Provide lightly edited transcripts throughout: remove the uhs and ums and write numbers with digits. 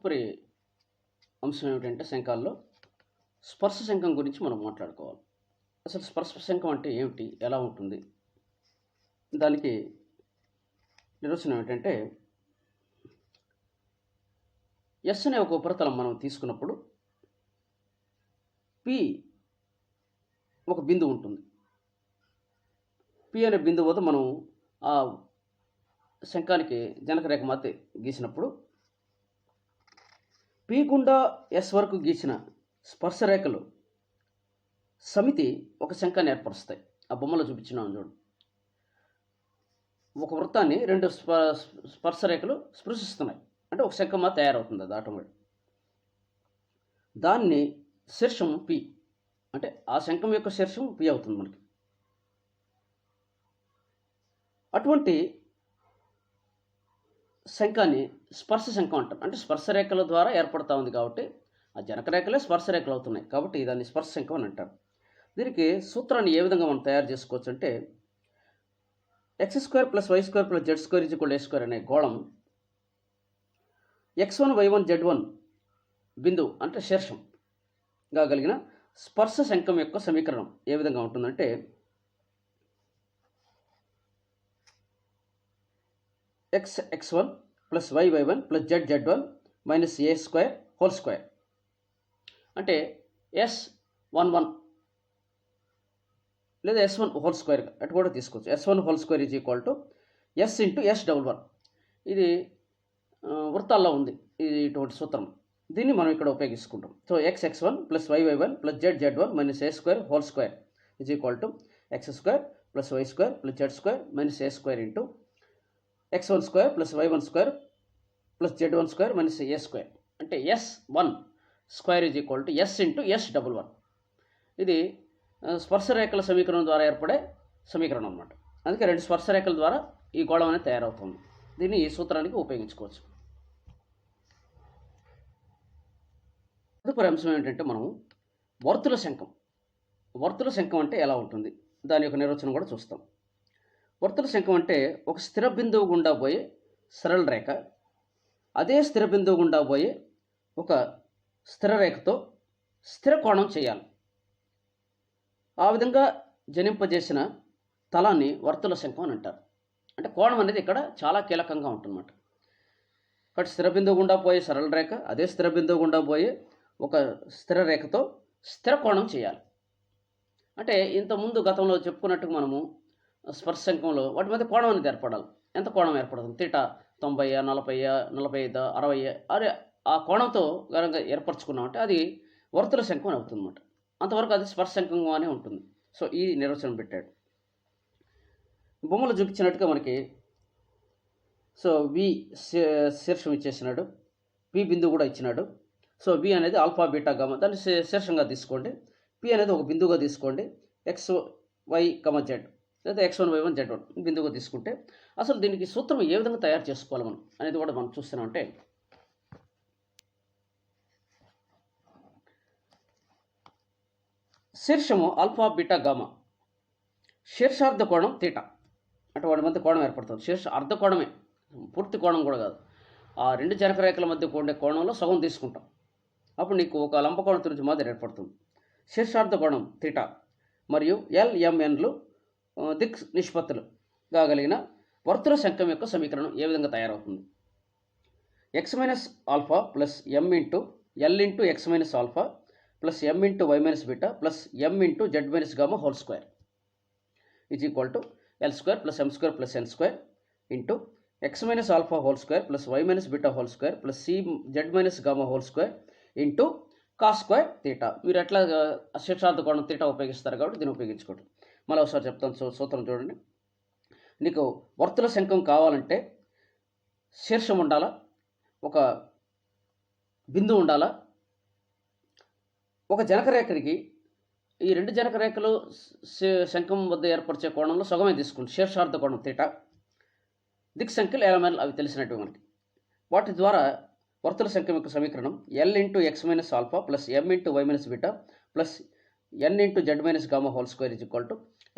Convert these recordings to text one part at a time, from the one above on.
తదుపరి అంశం ఏమిటంటే శంఖాల్లో స్పర్శ శంఖం గురించి మనం మాట్లాడుకోవాలి. అసలు స్పర్శ శంఖం అంటే ఏమిటి, ఎలా ఉంటుంది? దానికి నిర్వచనం ఏమిటంటే, ఎస్ అనే ఒక ఉపరితలం మనం తీసుకున్నప్పుడు పి ఒక బిందువు ఉంటుంది. పి అనే బిందువు వద్ద మనం ఆ శంఖానికి జనకరేఖ మధ్య గీసినప్పుడు పి గుండా ఎస్ వరకు గీసిన స్పర్శరేఖలు సమితి ఒక శంఖాన్ని ఏర్పరుస్తాయి. ఆ బొమ్మలో చూపించినాం చూడు. ఒక వృత్తాన్ని రెండు స్పర్శరేఖలు స్పృశిస్తున్నాయి అంటే ఒక శంఖమా తయారవుతుంది. అది ఆటోమేటిక్. దాన్ని శీర్షం పి అంటే ఆ శంఖం యొక్క శీర్షం పి అవుతుంది మనకి. అటువంటి శంఖాన్ని స్పర్శ శంఖం అంటారు. అంటే స్పర్శరేఖల ద్వారా ఏర్పడుతూ ఉంది కాబట్టి ఆ జనకరేఖలే స్పర్శరేఖలు అవుతున్నాయి కాబట్టి దాన్ని స్పర్శ శంఖం అని అంటారు. దీనికి సూత్రాన్ని ఏ విధంగా మనం తయారు చేసుకోవచ్చు అంటే, x² + y² + z² a² అనే గోళం x1 y1 z1 బిందువు అంటే శీర్షంగా కలిగిన స్పర్శ శంఖం యొక్క సమీకరణం ఏ విధంగా ఉంటుందంటే, x1 + y1 + z1 - a² అంటే S11 లేదా S1² అటు కూడా తీసుకోవచ్చు. S1² = S × S11. ఇది వృత్తాల్లో ఉంది ఇటువంటి సూత్రం. దీన్ని మనం ఇక్కడ ఉపయోగించుకుంటాం. So x1 + y1 + z1 - a² = x² + y² + z² - a² x12 + y12 + z12 - a² అంటే S1² = S × S11. ఇది స్పర్శరేఖల సమీకరణం ద్వారా ఏర్పడే సమీకరణం అన్నమాట. అందుకే రెండు స్పర్శరేఖల ద్వారా ఈ గోళం అనేది తయారవుతుంది. దీన్ని ఈ సూత్రానికి ఉపయోగించుకోవచ్చు. తదుపరి అంశం ఏంటంటే, మనం వర్తుల శంఖం. వర్తుల శంఖం అంటే ఎలా ఉంటుంది, దాని యొక్క నిర్వచనం కూడా చూస్తాం. వర్తుల శంఖం అంటే ఒక స్థిర బిందువు గుండా పోయే సరళ రేఖ అదే స్థిర బిందువు గుండా పోయే ఒక స్థిర రేఖతో స్థిర కోణం చేయాలి. ఆ విధంగా జనింపజేసిన తలాన్ని వర్తుల శంఖం అని అంటారు. అంటే కోణం అనేది ఇక్కడ చాలా కీలకంగా ఉంటుందన్నమాట. కాబట్టి స్థిర బిందువు గుండా పోయే సరళ రేఖ అదే స్థిర బిందువు గుండా పోయే ఒక స్థిర రేఖతో స్థిర కోణం చేయాలి. అంటే ఇంతకుముందు గతంలో చెప్పుకున్నట్టుగా మనము స్పర్శ శంఖంలో వాటి మధ్య కోణం అనేది ఏర్పడాలి. ఎంత కోణం ఏర్పడుతుంది? తీటా 90, 40, 45, 60 అరే ఆ కోణంతో కనుక ఏర్పరచుకున్నామంటే అది వర్తుల శంఖం అని అవుతుందన్నమాట. అంతవరకు అది స్పర్శ శంఖంగానే ఉంటుంది. సో ఈ నిర్వచనం పెట్టాడు. బొమ్మలు చూపించినట్టుగా మనకి సో వి శీర్షం ఇచ్చేసినాడు, పి బిందువు కూడా ఇచ్చినాడు. సో వి అనేది ఆల్ఫా బీటా గామా దాన్ని శీర్షంగా తీసుకోండి. పి అనేది ఒక బిందువుగా తీసుకోండి. XY, Z లేదా x1 y1 z1 బిందువుగా తీసుకుంటే అసలు దీనికి సూత్రం ఏ విధంగా తయారు చేసుకోవాలి మనం అనేది కూడా మనం చూస్తున్నామంటే, శీర్షము ఆల్ఫా బీటా గామా శీర్షార్ధ కోణం తీటా అంటే వాడి మధ్య కోణం ఏర్పడుతుంది. శీర్ష అర్ధ కోణమే, పూర్తి కోణం కూడా కాదు. ఆ రెండు జనకరేఖల మధ్య ఉండే కోణంలో సగం తీసుకుంటాం. అప్పుడు నీకు ఒక లంబకోణం గురించి మాదిరి ఏర్పడుతుంది. శీర్షార్ధ కోణం తీటా మరియు LMNలు దిక్ నిష్పత్తులుగా కలిగిన వర్తుల శంఖం యొక్క సమీకరణం ఏ విధంగా తయారవుతుంది? x - α + m × L × x - α + m × y - β + m × z - γ2 = L² + m² + n² x - α² + y - β² + c z - γ2 cos²θ. మీరు ఎట్లా శీర్షార్ధ కోణం తీటా ఉపయోగిస్తారు కాబట్టి దీన్ని ఉపయోగించుకోండి. మళ్ళీ ఒకసారి చెప్తాను. సూత్రం చూడండి. నీకు వర్తుల శంఖం కావాలంటే శీర్షం ఉండాలా, ఒక బిందువు ఉండాలా, ఒక జనకరేఖకి ఈ రెండు జనకరేఖలు శంఖం వద్ద ఏర్పరిచే కోణంలో సగమే తీసుకోండి. శీర్షార్ధ కోణం తీటా, దిక్ సంఖ్యలు LMN అవి తెలిసినట్టు మనకి. వాటి ద్వారా వర్తుల శంఖం యొక్క సమీకరణం L × x - α + m × y - β + n × z - γ2 =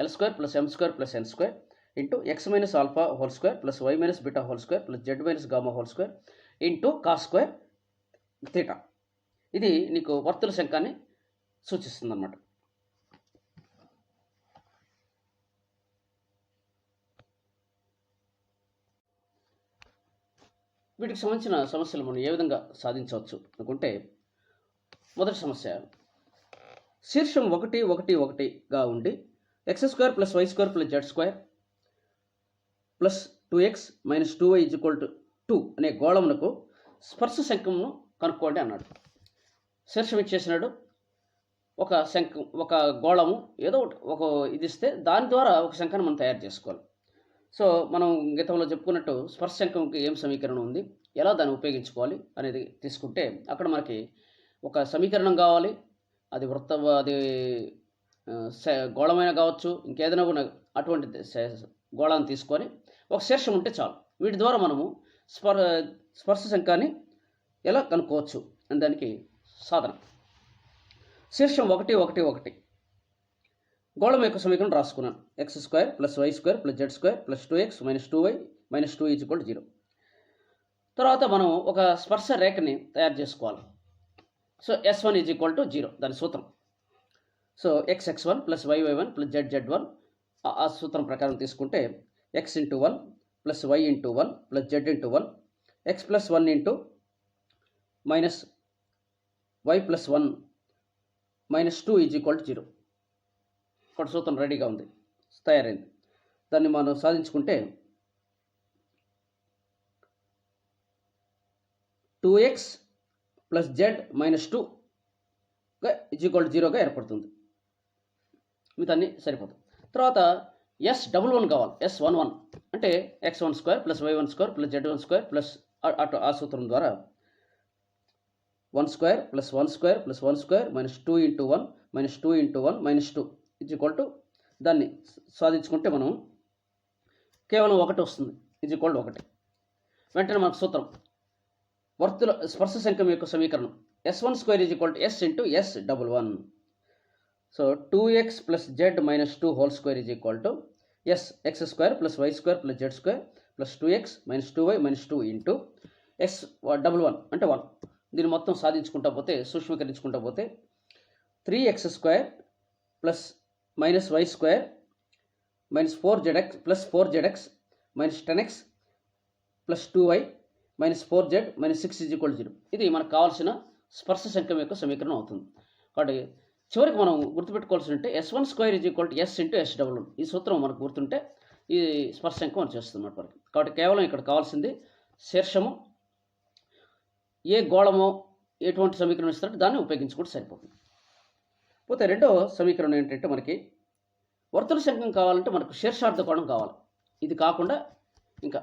L² + m² + n² x - α² + y - β² + z - γ2 cos²θ. Theta. ఇది నీకు వర్తుల శంఖాన్ని సూచిస్తుంది అన్నమాట. వీటికి సంబంధించిన సమస్యలు మనం ఏ విధంగా సాధించవచ్చు అనుకుంటే, మొదటి సమస్య, శీర్షం 1 1 1గా ఉండి x² + y² + z² plus 2x - 2y = 2 అనే గోళమునకు స్పర్శ శంఖమును కనుక్కోండి అన్నాడు. శీర్షం ఇచ్చేసినాడు, ఒక గోళము ఏదో ఒక ఇది ఇస్తే దాని ద్వారా ఒక శంఖాన్ని మనం తయారు చేసుకోవాలి. సో మనం గతంలో చెప్పుకున్నట్టు స్పర్శ శంఖంకి ఏం సమీకరణం ఉంది, ఎలా దాన్ని ఉపయోగించుకోవాలి అనేది తీసుకుంటే, అక్కడ మనకి ఒక సమీకరణం కావాలి. అది అది గోళమైన కావచ్చు, ఇంకేదైనా కూడా అటువంటి గోళాన్ని తీసుకొని ఒక శీర్షం ఉంటే చాలు. వీటి ద్వారా మనము స్పర్శ శంఖాన్ని ఎలా కనుక్కోవచ్చు అని దానికి సాధన. శీర్షం 1 1 1 గోళం యొక్క సమీకరణం రాసుకున్నాను. x² + y² + z² + 2x - 2y - 2 = 0. తర్వాత మనం ఒక స్పర్శ రేఖని తయారు చేసుకోవాలి. సో S1 = 0 దాని సూత్రం. సో xx1 + yy1 + zz1 ఆ సూత్రం ప్రకారం తీసుకుంటే x × 1 + y × 1 + z × 1 x + 1 × -y + 1 - 2 = 0. ఇక్కడ సూత్రం రెడీగా ఉంది, తయారైంది. దాన్ని మనం సాధించుకుంటే 2x + z - 2 = 0గా ఏర్పడుతుంది. మిగతాన్ని సరిపోతుంది. తర్వాత S11 కావాలి. S11 అంటే x12 + y12 + z12 ప్లస్ అటు ఆ సూత్రం ద్వారా 1² + 1² + 1² - 2 × 1 - 2 × 1 - 2 = దాన్ని సాధించుకుంటే మనం కేవలం 1 వస్తుంది. = 1. వెంటనే మనకు సూత్రం, వర్తుల స్పర్శ శంఖం యొక్క సమీకరణం S12 = S × S11. So 2x + z - 2 2 S x² + y² + z² + 2x - 2y - 2 × S11 అంటే 1. దీన్ని మొత్తం సాధించుకుంటా పోతే, సూక్ష్మీకరించుకుంటా పోతే 3x² + -y² - 4zx + 4zx - 10x + 2y - 4z - 6 = 0. ఇది మనకు కావాల్సిన స్పర్శ శంఖం యొక్క సమీకరణం అవుతుంది. కాబట్టి చివరికి మనం గుర్తుపెట్టుకోవాల్సి ఉంటే S12 = S × S11. ఈ సూత్రం మనకు గుర్తుంటే ఈ స్పర్శ శంఖం మనం చేస్తున్నమాట వరకు. కాబట్టి కేవలం ఇక్కడ కావాల్సింది శీర్షము, ఏ గోళమో ఎటువంటి సమీకరణం ఇస్తారో దాన్ని ఉపయోగించుకుంటే సరిపోతుంది. పోతే రెండవ సమీకరణం ఏంటంటే, మనకి వర్తుల శంఖం కావాలంటే మనకు శీర్షార్ధ కోణం కావాలి. ఇది కాకుండా ఇంకా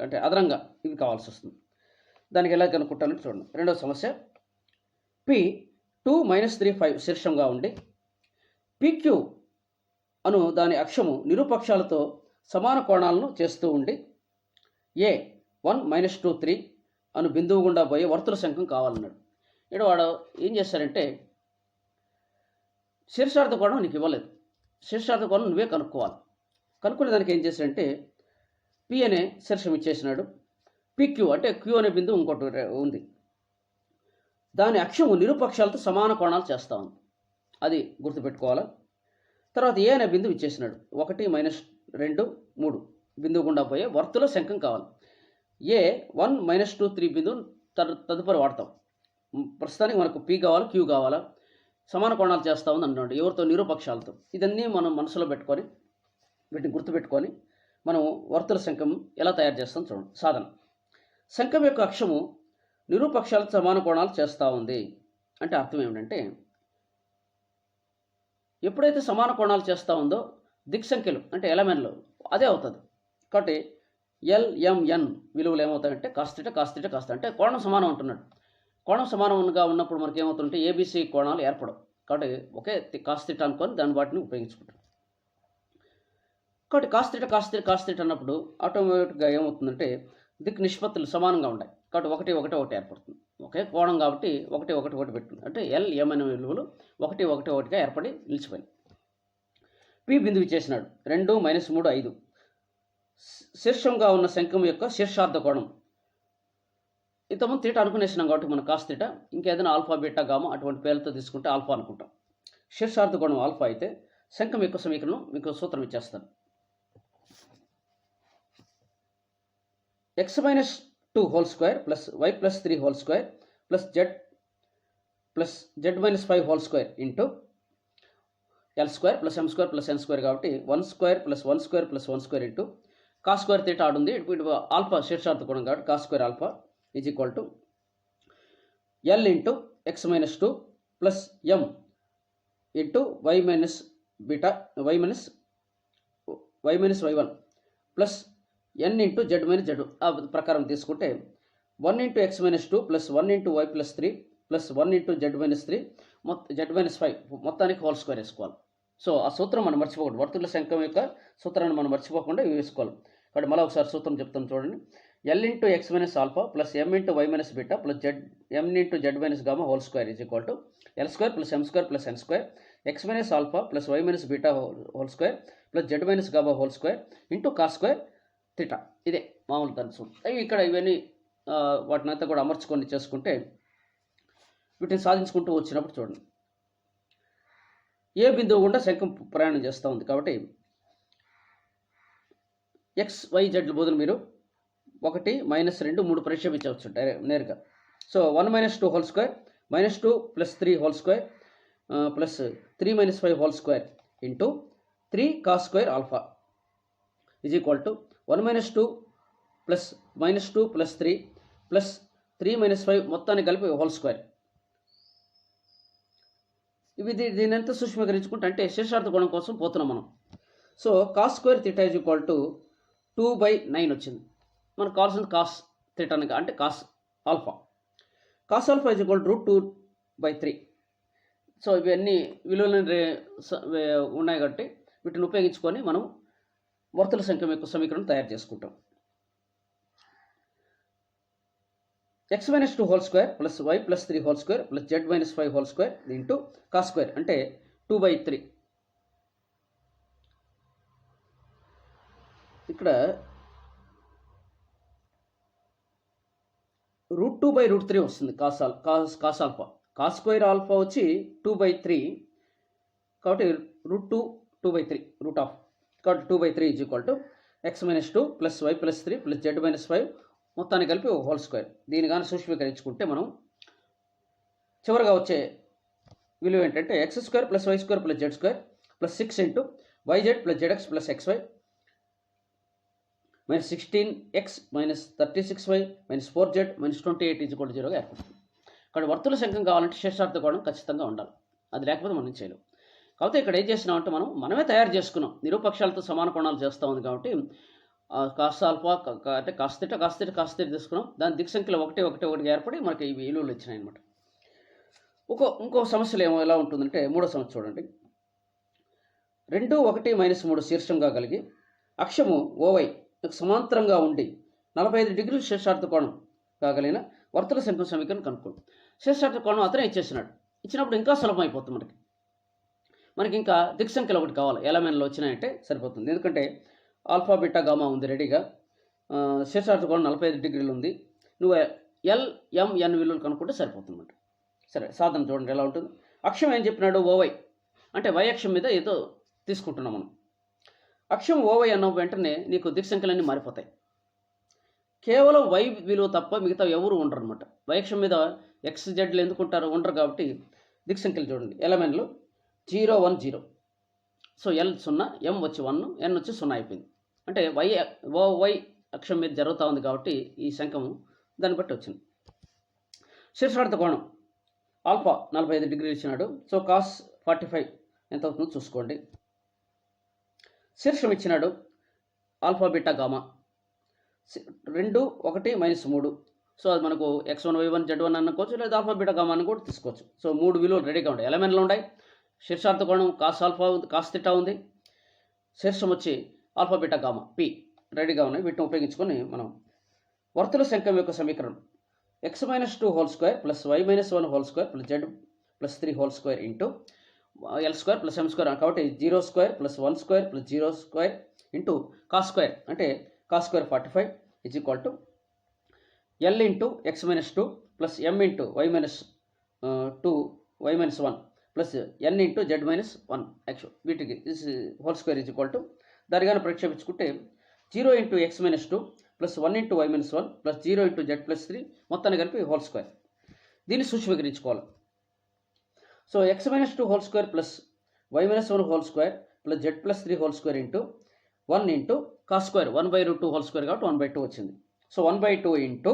అంటే అదనంగా ఇవి కావాల్సి వస్తుంది. దానికి ఎలా కనుక్కుంటానంటే చూడండి. రెండవ సమస్య, P 2 - 3 5 శీర్షంగా ఉండి PQ అను దాని అక్షము నిరుపక్షాలతో సమాన కోణాలను చేస్తూ ఉండి A 1 - 2 3 అను బిందువు గుండా పోయే వర్తుల శంఖం కావాలన్నాడు. ఇక్కడ వాడు ఏం చేశారంటే, శీర్షార్ధ కోణం నీకు ఇవ్వలేదు, శీర్షార్ధ కోణం నువ్వే కనుక్కోవాలి. కనుక్కునే దానికి ఏం చేశాడంటే, P అనే శీర్షం ఇచ్చేసినాడు. PQ అంటే Q అనే బిందువు ఇంకోటి ఉంది, దాని అక్షము నిరుపక్షాలతో సమాన కోణాలు చేస్తా ఉంది. అది గుర్తుపెట్టుకోవాలి. తర్వాత A అనే బిందువు ఇచ్చేసినాడు. 1 - 2 3 బిందువు గుండా పోయే వర్తుల శంఖం కావాలి. A 1 - 2 3 బిందువు తదుపరి వాడతాం. ప్రస్తుతానికి మనకు P కావాలి, Q కావాలా, సమాన కోణాలు చేస్తూ ఉంది అన్నాడు. ఎవరితో? నిరుపక్షాలతో. ఇదన్నీ మనం మనసులో పెట్టుకొని, వీటిని గుర్తుపెట్టుకొని మనం వర్తుల శంఖం ఎలా తయారు చేస్తాం చూడండి. సాధన, శంఖం యొక్క అక్షము నిరుపక్షాలతో సమాన కోణాలు చేస్తూ ఉంది అంటే అర్థం ఏమిటంటే, ఎప్పుడైతే సమాన కోణాలు చేస్తూ ఉందో దిక్ సంఖ్యలు అంటే ఎలమెన్లు అదే అవుతుంది. కాబట్టి LMN విలువలు ఏమవుతాయంటే కాస్తిట కాస్తిట కాస్త అంటే కోణం సమానం అంటున్నాడు. కోణం సమానంగా ఉన్నప్పుడు మనకి ఏమవుతుంటే ABC కోణాలు ఏర్పడవు. కాబట్టి ఒకే కాస్తిట అనుకొని దాని వాటిని ఉపయోగించుకుంటాం. కాబట్టి కాస్తిట కాస్తిట కాస్తిట అన్నప్పుడు ఆటోమేటిక్గా ఏమవుతుందంటే దిక్ నిష్పత్తులు సమానంగా ఉంటాయి. కాబట్టి 1 1 1 ఏర్పడుతుంది. ఒకే కోణం కాబట్టి 1 1 1 పెట్టుకుంది. అంటే LM అనే విలువలు 1 1 1గా ఏర్పడి నిలిచిపోయింది. P బిందువు ఇచ్చేసినాడు. 2 - 3 5 శీర్షంగా ఉన్న శంఖం యొక్క శీర్షార్ధ కోణం ఇంతకుముందు తీటా అనుకునేసినాం కాబట్టి మనం కాస్ తీటా, ఇంకేదైనా ఆల్ఫా బీటా గామా అటువంటి పేర్లతో తీసుకుంటే ఆల్ఫా అనుకుంటాం. శీర్షార్థ కోణం ఆల్ఫా అయితే శంఖం యొక్క సమీకరణం మీకు సూత్రం ఇచ్చేస్తాను. x-2 whole square plus y+3 whole square plus z-5 whole square into L² plus M² plus N² కాబట్టి 1² plus 1² plus 1² into cos square theta ఆడుంది. ఇటు ఆల్ఫా శీర్షార్థ కోణం కాబట్టి cos square alpha is equal to L into x-2 plus M into y minus y1 plus n into z minus z ఆ ప్రకారం తీసుకుంటే 1 into x-2 plus 1 into y+3 plus 1 into z-3 z-5 మొత్తానికి whole square వేసుకోవాలి. So ఆ సూత్రం మనం మర్చిపోకూడదు. వర్తుల శంఖం యొక్క సూత్రాన్ని మనం మర్చిపోకుండా వేసుకోవాలి. కాబట్టి మళ్ళీ ఒకసారి సూత్రం చెప్తాను చూడండి. L into x minus alpha plus M into y minus beta plus M into z minus gamma whole square is equal to L² plus M² plus N² x minus alpha plus y minus beta whole square plus z minus gamma whole square into cos square theta. ఇదే మామూలు దాని సూత్రం. ఇక్కడ ఇవన్నీ వాటిని అంతా కూడా అమర్చుకొని చేసుకుంటే వీటిని సాధించుకుంటూ వచ్చినప్పుడు చూడండి, ఏ బిందువు గుండా శంఖం ప్రయాణం చేస్తూ ఉంది. కాబట్టి XYZ బదులు మీరు 1 -2 3 ప్రతిక్షేపించవచ్చు నేరుగా. So 1 - 2 whole square -2 + 3 whole square plus 3 - 5 whole square into 3 cos square alpha is equal to 1 - 2 plus -2 plus 3 plus 3 - 5 మొత్తాన్ని కలిపి హోల్ స్క్వేర్. దీని ఎంత సూక్ష్మీకరించుకుంటే అంటే శీర్షార్థ కోణం కోసం పోతున్నాం మనం. So cos square theta is equal to 2/9 వచ్చింది. మనకు కావాల్సింది కాస్ తీటా అంటే cos alpha. Cos alpha is equal to √2/3. So ఇవన్నీ విలువలు ఉన్నాయి కాబట్టి వీటిని ఉపయోగించుకొని మనం వర్తుల సంఖ్య యొక్క సమీకరణం తయారు చేసుకుంటాం. x-2 whole square plus y+3 whole square plus z-5 whole square into cos square అంటే 2/3. ఇక్కడ √2/√3 వస్తుంది cos alpha. Cos square alpha వచ్చి 2/3 కాబట్టి √2/3 రూట్ ఆఫ్ కాబట్టి 2/3 is equal to x-2 plus y+3 plus z-5 మొత్తాన్ని కలిపి ఒక హోల్ స్క్వేర్. దీని కానీ సూక్ష్మీకరించుకుంటే మనం చివరిగా వచ్చే విలువ ఏంటంటే x² plus y² plus z² plus 6 into yz plus zx plus xy minus 16x minus 36y minus 4z minus 28 is equal to 0గా ఏర్పడుతుంది. ఇక్కడ వర్తుల శంఖం కావాలంటే శీర్షార్థ కోణం ఖచ్చితంగా ఉండాలి. అది లేకపోతే మనం చేయలేం. కాబట్టి ఇక్కడ ఏం చేసినామంటే మనమే తయారు చేసుకున్నాం. నిరూపక్షాలతో సమాన కోణాలు చేస్తూ ఉంది కాబట్టి కాస్ ఆల్ఫా అంటే కాస్ తీటా తీసుకున్నాం. దాని దిక్కు సంఖ్యలో 1 1 1 ఏర్పడి మనకి ఈ విలువలు ఇచ్చినాయి అనమాట. ఇంకో సమస్యలు ఎలా ఉంటుందంటే మూడో సమస్య చూడండి. 2 1 - 3 శీర్షంగా కలిగి అక్షము OY సమాంతరంగా ఉండి 45 డిగ్రీల శీర్షార్థ కోణం కాగలిగిన వర్తుల శంఖం సమీకరణం కనుక్కోండి. శీర్షార్థ కోణం అతనే ఇచ్చినప్పుడు ఇంకా సులభం అయిపోతుంది. మనకి ఇంకా దిక్కు సంఖ్యలో 1 కావాలి. ఎలమెన్లో వచ్చినాయంటే సరిపోతుంది. ఎందుకంటే ఆల్ఫా బీటా గామా ఉంది రెడీగా. శీర్షార్థ కోణం 45 డిగ్రీలు ఉంది. నువ్వు LMN విలువలు కనుక్కుంటే సరిపోతుంది. సరే సాధన చూడండి ఎలా ఉంటుంది. అక్షం ఏం చెప్పినాడు OY అంటే y అక్షం మీద ఏదో తీసుకుంటున్నాం మనం. అక్షం OY అన్న వెంటనే నీకు దిక్కు సంఖ్యలన్నీ మారిపోతాయి. కేవలం y విలువ తప్ప మిగతా ఎవరు ఉండరు అనమాట. y అక్షం మీద XZలు ఎందుకుంటారు ఉండరు కాబట్టి దిక్కు సంఖ్యలు చూడండి. ఎలమెన్లు 0 1 0. సో L 0 M వచ్చి 1 N వచ్చి 0 అయిపోయింది. అంటే y అక్షం మీద జరుగుతూ ఉంది కాబట్టి ఈ శంఖము దాన్ని బట్టి వచ్చింది. శీర్షార్థ కోణం ఆల్ఫా 45 డిగ్రీలు ఇచ్చినాడు. సో కాస్ 45 ఎంత అవుతుందో చూసుకోండి. శీర్షం ఇచ్చినాడు ఆల్ఫా బీటా గామా 2 1 - 3. సో అది మనకు x1 y1 z1 అనుకోవచ్చు, లేదా ఆల్ఫా బీటా గామా అని కూడా తీసుకోవచ్చు. సో 3 విలువలు రెడీగా ఉంటాయి. ఎలమెన్లు ఉన్నాయి. శీర్షార్థ కోణం కాస్ ఆల్ఫా ఉంది, కాస్ తీటా ఉంది. శీర్షం వచ్చి ఆల్ఫా బీటా గామా P రెడీగా ఉన్నాయి. వీటిని ఉపయోగించుకొని మనం వర్తుల శంఖం యొక్క సమీకరణం x-2 whole square plus y-1 whole square plus z+3 whole square into L² plus M² కాబట్టి 0² plus 1² plus 0² into cos square అంటే cos square 45 is equal to L into X minus 2 plus M into why minus 2 Y minus 1 plus N into Z minus 1 actual వీటికి whole square is equal to దాని కానీ ప్రక్షేపించుకుంటే 0 into X minus 2 plus 1 into why minus 1 plus 0 into Z plus 3 మొత్తాన్ని కలిపి whole square. దీన్ని సూక్ష్మీకరించుకోవాలి. So X minus 2 whole square plus why minus 1 whole square plus Z plus 3 whole square into 1 into cos square 1/2 whole square కాబట్టి 1/2 వచ్చింది. So 1/2 into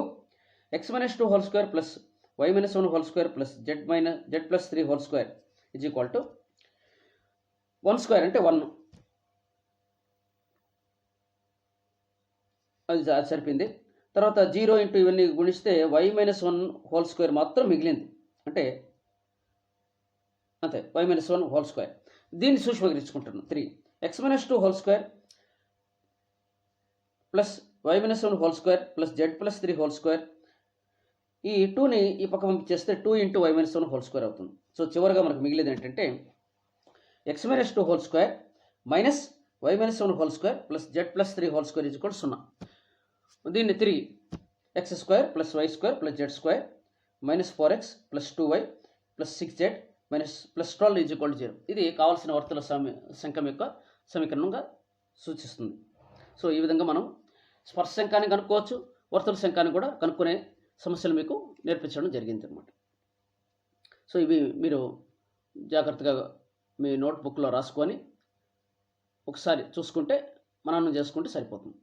X minus 2 whole square plus why minus 1 whole square plus Z plus 3 whole square is equal to 1 square అంటే 1. అది సరిపోయింది. తర్వాత 0 into ఇవన్నీ గుణిస్తే why minus 1 whole square మాత్రం మిగిలింది. అంటే అంతే వై మైనస్ 1 హోల్ స్క్వేర్. దీన్ని సూక్ష్మీకరించుకుంటున్నాం. 3 x minus 2 whole square plus why minus 1 whole square plus Z plus 3 whole square. ఈ 2ని ఈ పక్క పంపించేస్తే 2 into why minus 1 whole square అవుతుంది. సో చివరిగా మనకు మిగిలేది ఏంటంటే x minus 2 whole square minus y minus 1 whole square plus Z plus 3 whole square is equal 0. దీన్ని తిరిగి x square plus y square plus Z square minus 4x plus 2y plus 6z minus plus 12 is equal 0. ఇది కావాల్సిన వర్తుల శంఖం యొక్క సమీకరణంగా సూచిస్తుంది. So ఈ విధంగా మనం స్పర్శ శంఖాన్ని కనుక్కోవచ్చు, వర్తుల శంఖాన్ని కూడా కనుక్కునే సమస్యలు మీకు నేర్పించడం జరిగింది అన్నమాట. సో ఇవి మీరు జాగ్రత్తగా మీ నోట్బుక్లో రాసుకొని ఒకసారి చూసుకుంటే మననం చేసుకుంటే సరిపోతుంది.